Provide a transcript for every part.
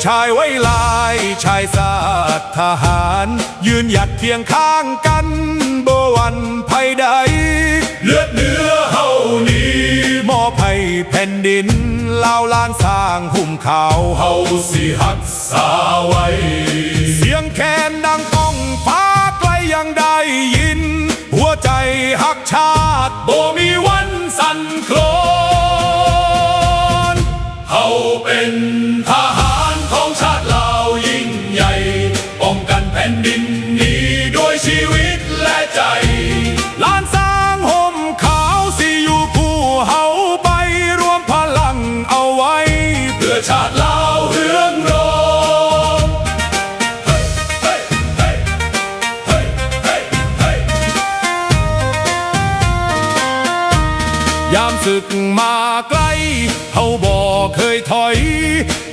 ชายไว้ลายชายศาสตร์ทหารยืนหยัดเคียงข้างกันบ่หวั่นภัยใดเลือดเนื้อเฮานี้มอบให้แผ่นดินลาวล้านสร้างหุ่มขาวเฮาสิรักษาไว้เสียงแคนดังก้องฟ้าไกลยังได้ยินหัวใจฮักชาติบ่มีวันสั่นคลอนเฮาเป็นทหารของชาติลาวยิ่งใหญ่ป้องกันแผ่นดินนี้ด้วยชีวิตและใจล้านสร้างห่มขาวสิอยู่คู่เฮาไปรวมพลังเอาไว้เพื่อชาติลาวเฮืองรอยามศึกมาไกลเฮาบ่เคยถอย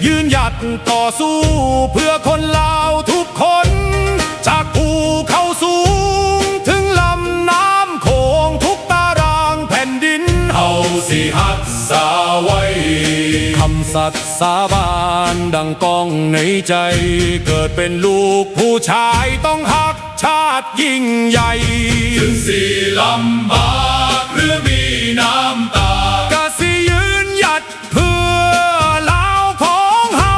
ยืนหยัดต่อสู้เพื่อคนลาวทุกคนจากภูเขาสูงถึงลำน้ำโขงทุกตารางแผ่นดินเฮาสิรักษาไว้คำสัตย์สาบานดังก้องในใจเกิดเป็นลูกผู้ชายต้องรักชาติยิ่งใหญ่ถึงสิลำบากหรือมีน้ำตากะสิยืนหยัดเพื่อลาวของเฮา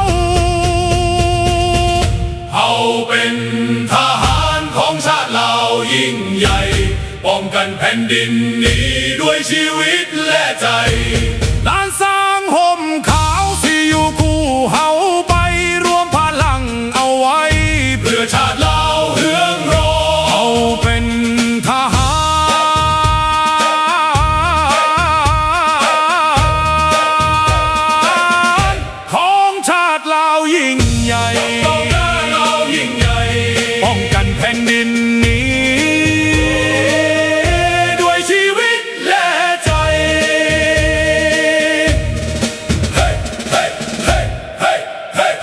เฮาเป็นทหารของชาติลาวยิ่งใหญ่ป้องกันแผ่นดินนี้ด้วยชีวิตและใจล้านสร้างห่มขาวสิอยู่คู่เฮาไปรวมพลังเอาไว้เพื่อชาติลาวเฮืองรอเฮาเป็นทหารของชาติลาวยิ่งใหญ่ป้องกันแผ่นดินนี้ด้วยชีวิตและใจ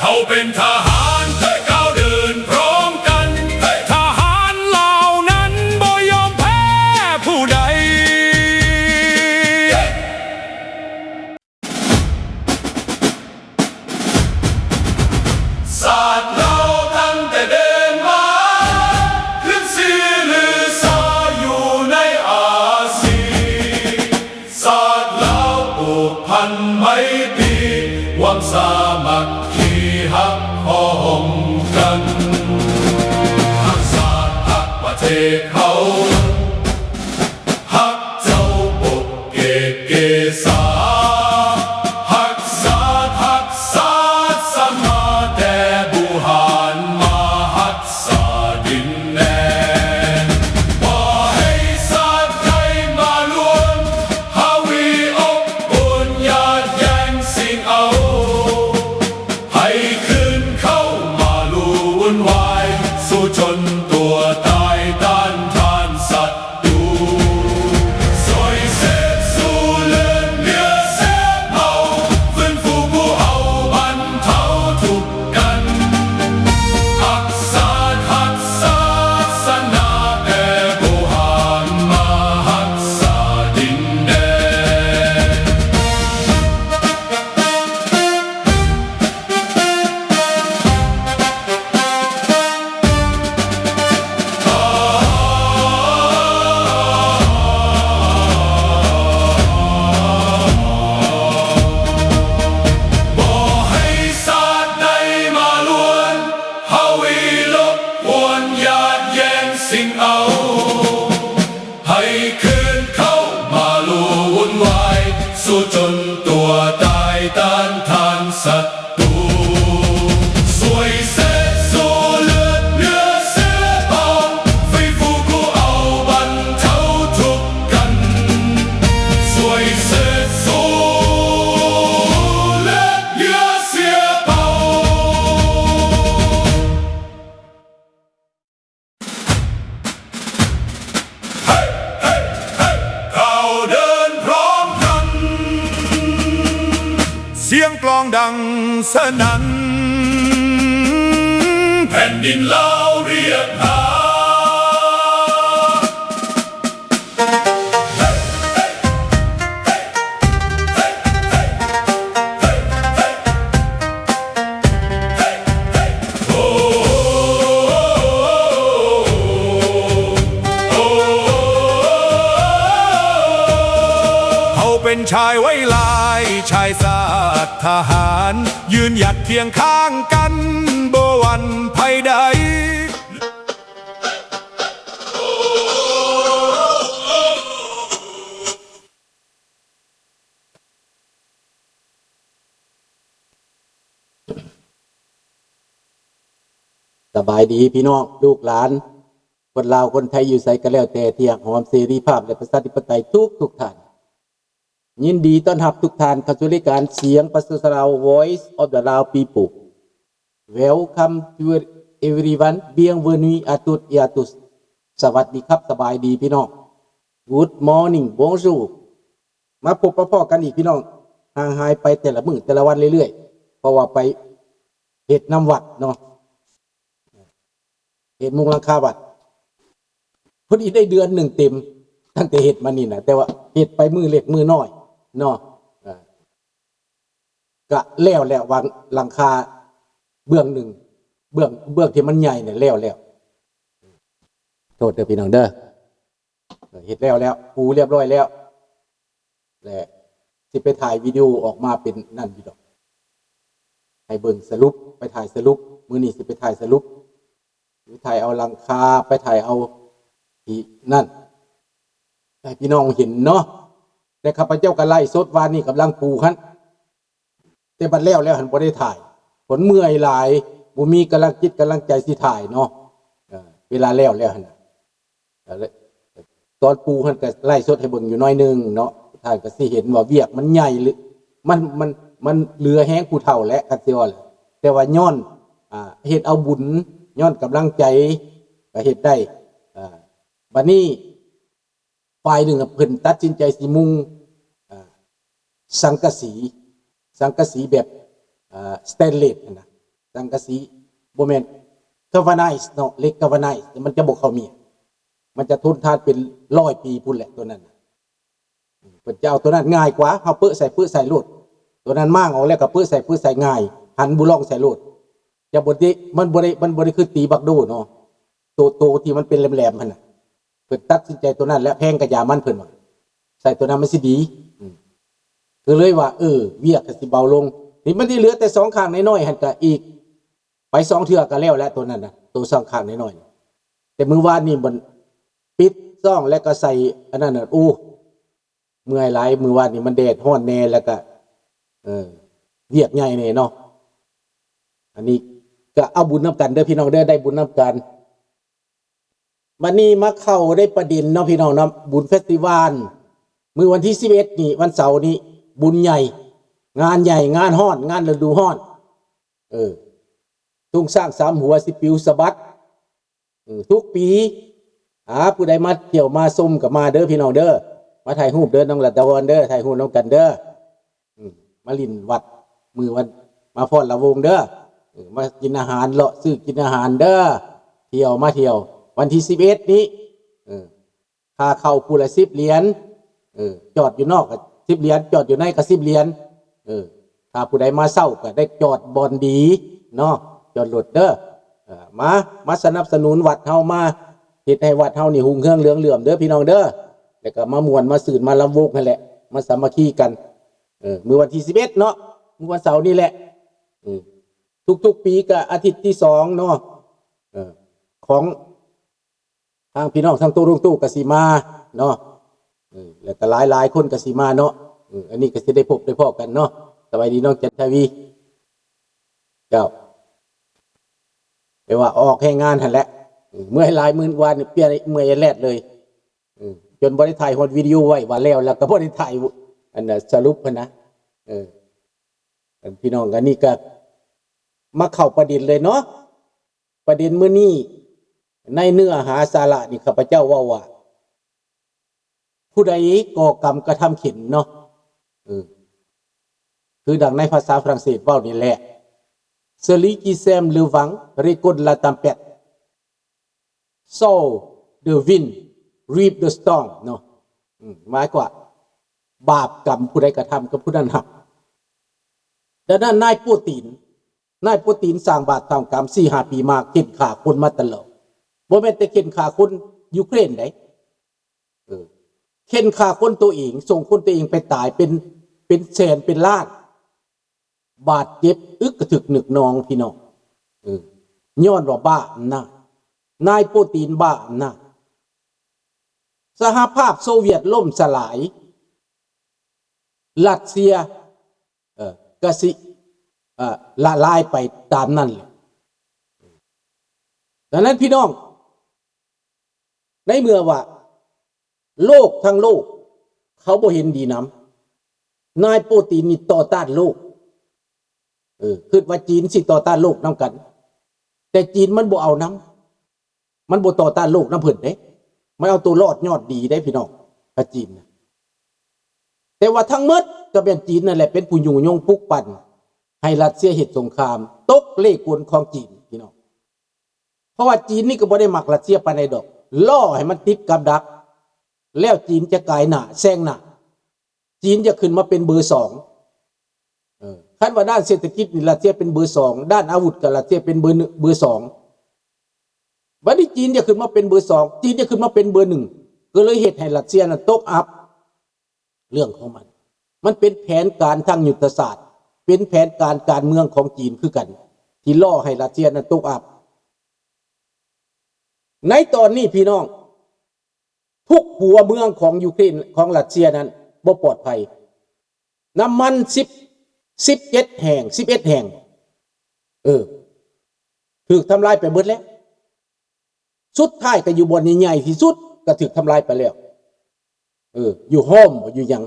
เฮาเป็นทหารก้าวเดินพร้อมกันทหารเหล่านั้นบ่ยอมแพ้ผู้ใดศาสตร์เราตั้งแต่เดินมาขึ้นชื่อลือชาอยู่ในอาเซียนศาสตร์เราผูกพันไมตรีหวังสามัคคีฮักพ้องกันฮักศาสตร์ฮักประเทศเขาฮักเจ้าปกเกศเกษาฮักศาสตร์ฮักศาสตร์สมาแต่บุหารมาฮักษาดินแดนบ่ให้ศาสตร์ใครมาล้วนฮาวีอบอุ่นญาติแย่งสิ่งเอาให้คืนเข้ามาลู่วุ่นวายสู้จนตัวตายต้านทานศัตรูสวยเสพสู้เลือดเนื้อเสียเมาฟื้นฟูผู้เฮาบรรเทาทุกข์กันฮักศาสตร์ฮักศาสนาแต่บ่หานมาฮักษาดินแดนบ่ให้ศาสตร์ใดมาล้วนฮาวีลบกวนญาติแย่งสิ่งเอาให้คืนเข้ามาลู่วุ่นวายสู้จนตัวตายต้านทานศัตรูสวยเสพสู้เลือดเนื้อเสียเมาฟื้นฟูผู้เอาบรรเทาทุกข์กันสวยเสพสู้เลือดเนื้อเสียเมาเราเดินพร้อมกัน เสียงกลองดังสนั่นแผ่นดินลาวเรียกหา เป็นชายไว้ลายชายสาดทหาร ยืนหยัดเคียงข้างกันบ่หวั่นภัยใด สบายดีพี่น้องลูกหลานคนลาวคนไทยอยู่ใส่กันแล้วแต่เที่ยงหอมเสรีภาพและประชาธิปไตยทุกท่านยินดีต้อนรับทุกท่านเข้าสู่รายการเสียงประชาชนลาว Voice of the Lao People Welcome to everyone bienvenue à tous et à tous สวัสดีครับสบายดีพี่น้อง Good morning bonjour มาพบประพ่อกันอีกพี่น้องห่างหายไปแต่ละมื้อแต่ละวันเรื่อยๆเพราะว่าไปเฮ็ดน้ำวัดเนาะเห็ดมุงลังคาบัดพอดีได้เดือนหนึ่งเต็มตั้งแต่เห็ดมานี่นะแต่ว่าเห็ดไปมือเล็กมือน้อยเนาะก็แล้ววางหลังคาเบื้องหนึ่งเบื้องที่มันใหญ่เนี่ยแล้วโทษเด้อพี่น้องเด้อเห็ดแล้วปูเรียบร้อยแล้วและที่ไปถ่ายวิดีโอออกมาเป็นนั่นพี่ดอกให้เบิ่งสรุปไปถ่ายสรุปมื้อนี้สิไปถ่ายสรุปไปถ่ายเอาหลังคาไปถ่ายเอาที่นั่นให้พี่น้องเห็นเนาะแต่ข้าพเจ้าก็ไล่สดวานนี่กำลังปูคันแต่บัดแล้วหันบ่ได้ถ่ายผลเมื่อยหลายบ่มีกำลังจิตกำลังใจสิถ่ายเนาะเวลาแล้วหั่นตอนปูหันก็ไล่สดให้เบิ่งอยู่น้อยนึงเนาะท่านก็สิเห็นว่าเวียกมันใหญ่หรือมันเหลือแห้งผู้เฒ่าและคันสิว่าแต่ว่าย้อนเฮ็ดเอาบุญย้อนกำลังใจก็เฮ็ดได้บัดนี้ฝ่ายหนึ่งเพิ่นตัดสินใจสิมุงสังกะสีแบบสแตนเลสนะสังกะสีบ่แม่นกาลวาไนซ์เนาะเล็กกาลวาไนซ์มันจะบ่เข้ามีมันจะทนทานเป็น100 ปีพุ่นแหละตัวนั้นเพิ่นจะเอาตัวนั้นง่ายกว่าเฮาเปิ้ใส่โลดตัวนั้นมั่างออกแล้วก็เปิ้ใส่ง่ายหันบุล่องใส่โลดจะบทมันบริคือตีบักโดเนาะโตที่มันเป็นแหลมๆมันน่ะเพิ่นตัดสินใจตัวนั้นและแพงกระยามันเพิ่นว่าใส่ตัวนั้นมันสิดีคือเลยว่าเวียกก็สิเบาลงนี่มันที่เหลือแต่2ข้างน้อยๆหั่นก็อีกไป2เทื่อก็แล้วตัวนั้นน่ะตัว2ข้างน้อยๆแต่มื้อวานนี่มันปิดซ่องแล้วก็ใส่อันนั้นน่ะเมื่อยหลายมื้อวานนี่มันแดดร้อนแน่แล้วก็เวียกใหญ่แน่เนาะอันนี้ก็เอาบุญน้ำกันเด้อพี่น้องเด้อได้บุญน้ำกันวันนี้มาเข้าได้ประเด็นเนาะพี่น้องเนาะบุญเฟสติวัลมื้อวันที่11นี่วันเสาร์นี้บุญใหญ่งานใหญ่งานฮ้อนงานฤดูฮ้อนทุ่งสร้าง3หัวสิปิวสะบัดทุกปีผู้ใดมาเที่ยวมาชมก็มาเด้อพี่น้องเด้อมาถ่ายรูปเด้อน้องละตะวันเด้อถ่ายรูปน้องกันเด้อมาลินวัดมื้อวันมาฟ้อนละวงเด้อมากินอาหารเลาะซื้อกินอาหารเด้อเที่ยวมาเที่ยววันที่11นี้ค่าเข้าผู้ละ10 เหรียญจอดอยู่นอกก็10 เหรียญจอดอยู่ในก็10 เหรียญถ้าผู้ใดมาเช้าก็ได้จอดบอนดีเนาะจอดรถเด้อมาสนับสนุนวัดเฮามาเฮ็ดให้วัดเฮานี่หุ่งเฮืองเหลืองเหลื่อมเด้อพี่น้องเด้อแล้วก็มาม่วนมาสื่นมาลำวงนั่นแหละมาสามัคคีกันมื้อวันที่11เนาะมื้อวันเสาร์นี่แหละทุกปีก็อาทิตย์ที่2เนาะของทางพี่น้องทางตู้กสิมาเนาะแล้วก็หลายคนกสิมาเนาะอันนี้ก็สิได้พบได้พ้อกันเนาะสบายดีน้องจันทวีเจ้าแปลว่าออกให้งานหั่นแหละเมื่อหลายมื้อวานเปลี่ยนเมื่อยแลดเลยจนบ่ได้ถ่ายฮอดวิดีโอไว้ว่าแล้วก็บ่ได้ถ่ายอันน่ะสรุปเพิ่นนะพี่น้องอันนี้ก็มาเข้าประเด็นเลยเนาะประเด็นมื้อนี้ในเนื้อหาสาระนี่ข้าพเจ้าว่าผู้ใดก่อกรรมกระทำเข็ญเนาะคือดังในภาษาฝรั่งเศสเว้านี่แหละ Celui qui sème le vent récolte la tempête sow the wind reap the storm เนาะหมายกว่าบาปกรรมผู้ใดกระทำกับผู้นั้นรับดังนั้นนายปูตินสร้างบาปทำกรรม 4-5 ปีมาเข็นฆ่าคนมาตลอดบ่แม่นแต่เข็นฆ่าคนยูเครนได้เ เข็นฆ่าคนตัวเองส่งคนตัวเองไปตายเป็นแสนเป็นล้านบาดเจ็บอึกกระถึกหนึกนองพี่น้องย้อนว่าบ้าอำนาจนายปูตินบ้าอำนาจสหภาพโซเวียตล่มสลายรัสเซียกสิละลายไปตามนั่นเลยดังนั้นพี่น้องในเมื่อว่าโลกทั้งโลกเขาบ่เห็นดีนำนายปูตินนี่ต่อต้านโลกคือว่าจีนสิต่อต้านโลกนำกัน แต่จีนมันบ่เอานำมันบ่ต่อต้านโลกนำเพิ่นเด้มันเอาตัวรอดยอดดีได้พี่น้องกับจีนนะแต่ว่าทั้งหมดก็เป็นจีนนั่นแหละเป็นผู้ยุ่งยงปลุกปั่นให้รัสเซียเฮ็ดสงครามตกเล่กลของจีนพี่น้องเพราะว่าจีนนี่ก็บ่ได้มักรัสเซียปานใดดอกล่อให้มันติดกับดักแล้วจีนจะกลายหน้าแซงหน้าจีนจะขึ้นมาเป็นเบอร์2คันว่าด้านเศรษฐกิจนี่รัสเซียเป็นเบอร์2ด้านอาวุธก็รัสเซียเป็นเบอร์2บัดนี้จีนจะขึ้นมาเป็นเบอร์2จีนจะขึ้นมาเป็นเบอร์1ก็เลยเฮ็ดให้รัสเซียน่ะตกอับเรื่องของมันเป็นแผนการทางยุทธศาสตร์เป็นแผนการเมืองของจีนคือกันที่ล่อให้รัสเซียนั้นตกอับในตอนนี้พี่น้องทุกหัวเมืองของยูเครนของรัสเซียนั้นบ่ปลอดภัยน้ำมัน11 แห่งถูกทำลายไปหมดแล้วสุดท้ายก็อยู่บนใหญ่ๆที่สุดก็ถูกทำลายไปแล้วอยู่ห้อมอยู่ยัง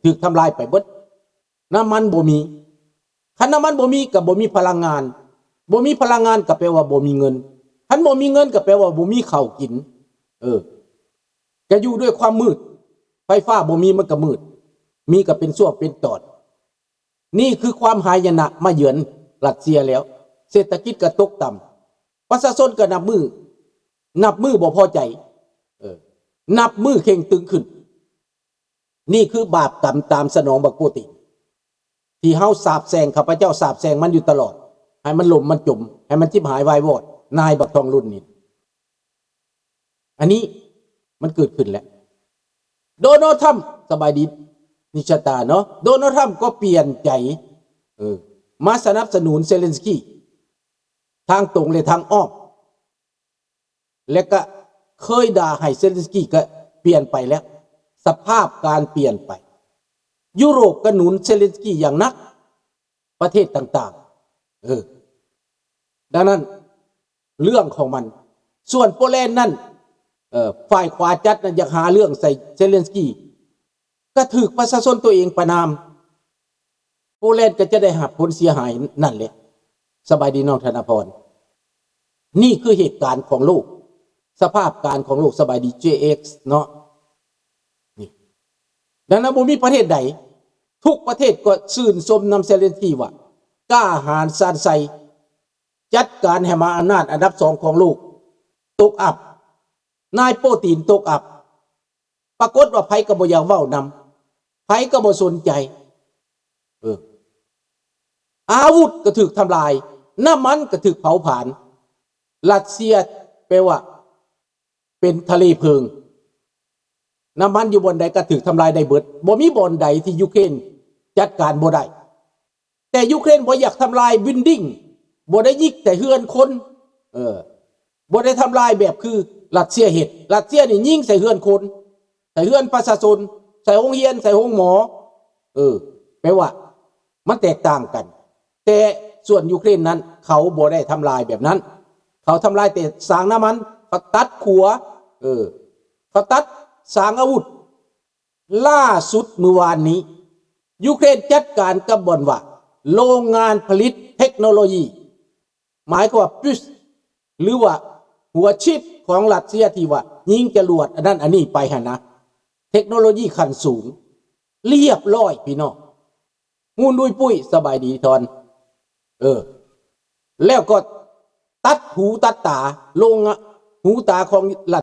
ถูกทำลายไปหมดน้ำมันบ่มีคันน้ำมันบ่มีก็บ่มีพลังงานบ่มีพลังงานก็แปลว่าบ่มีเงินคันบ่มีเงินก็แปลว่าบ่มีข้าวกินก็อยู่ด้วยความมืดไฟฟ้าบ่มีมันก็มืดมีก็เป็นช่วงเป็นตอนนี่คือความหายนะมาเยือนรัสเซียแล้วเศรษฐกิจก็ตกต่ำประชาชนก็นับมือบ่พอใจนับมือเข่งตึงขึ้นนี่คือบาปกรรมตามสนองบักปูติที่เฮาสาบแซงข้าพเจ้าสาบแซงมันอยู่ตลอดให้มันล่มมันจมให้มันชิบหายวายวอดนายบักทองรุ่นนี่อันนี้มันเกิดขึ้นแล้วโดนัลด์ทรัมป์สบายดีนิชตาเนาะโดนัลด์ทรัมป์ก็เปลี่ยนใจมาสนับสนุนเซเลนสกี้ทางตรงและทางอ้อมและก็เคยด่าให้เซเลนสกี้ก็เปลี่ยนไปแล้วสภาพการเปลี่ยนไปยุโรปก็หนุนเซเลนสกี้อย่างนักประเทศต่างๆดังนั้นเรื่องของมันส่วนโปแลนด์นั่นฝ่ายขวาจัดนะอยากหาเรื่องใส่เซเลนสกี้ก็ถูกประชาชนตัวเองประนามโปแลนด์ก็จะได้รับผลเสียหายนั่นแหละสบายดีน้องธนพรนี่คือเหตุการณ์ของโลกสภาพการของโลกสบายดี JX เนาะนี่ดังนั้นบ่มีประเทศใดทุกประเทศก็ชื่นชมนำเซเลนสกี้ว่ากล้าหาญซานไซจัดการให้มาอำนาจอันดับ2ของโลกตกอับนายโปตินตกอับปรากฏว่าไผก็บ่อยากเว้านำไผก็บ่สนใจอาวุธก็ถูกทำลายน้ำมันก็ถูกเผาผลาญรัสเซียแปลว่าเป็นทะเลเพลิงน้ำมันอยู่บนใดก็ถูกทำลายได้เบิดบ่มีบ่อนใดที่ยูเครนจัดการบ่ได้แต่ยูเครนบ่อยากทำลายบิลดิ้งบ่ได้ยิงแต่เฮือนคนบ่ได้ทำลายแบบคือรัสเซียเฮ็ดรัสเซียนี่ยิงใส่เฮือนคนใส่เฮือนประชาชนใส่โรงเรียนใส่โรงหมอแปลว่ามันแตกต่างกันแต่ส่วนยูเครนนั้นเขาบ่ได้ทำลายแบบนั้นเขาทำลายแต่สร้างน้ำมันเขาตัดขัวเขาตัดสร้างอาวุธล่าสุดเมื่อวานนี้ยูเครนจัดการกับบ่อนว่าโรงงานผลิตเทคโนโลยีหมายความว่าพุชหรือว่าหัวชิปของรัสเซียที่ว่ายิงจรวดอันนั้นอันนี้ไปหั่นนะเทคโนโลยีขั้นสูงเรียบร้อยพี่น้องงูดุยปุ้ยสบายดีทอนแล้วก็ตัดหูตัดตาลงหูตาของรัส